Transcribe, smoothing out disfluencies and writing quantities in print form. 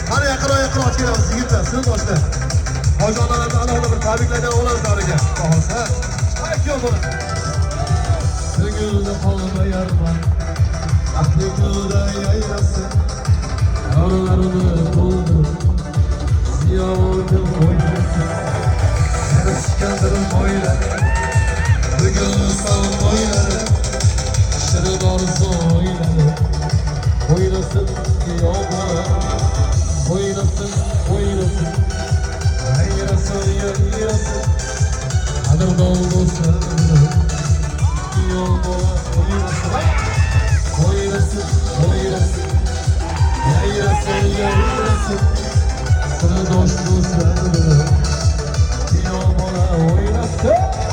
Hadi yakın aç gelemiz. Yigitler, siz başla. Hocalarımızı alohida bir tabriklaydan olamiz bag'riga. Xohlasa. Ayt yo'q buni. Ko'ngilda qolmayarman. Baxtli kunda yayrasın. Yavrularını doldur. Ziyodim oynasın. Seni sikandirim oyları. Bugün sağ oyları. Şirin arzu oyları. Oynasın yavrular. Oynasın. Yayrasın. Adım doldu sırrı. Yavrular oynasın. Yayrasın. Sırrı dostu sırrı. Yavrular oynasın.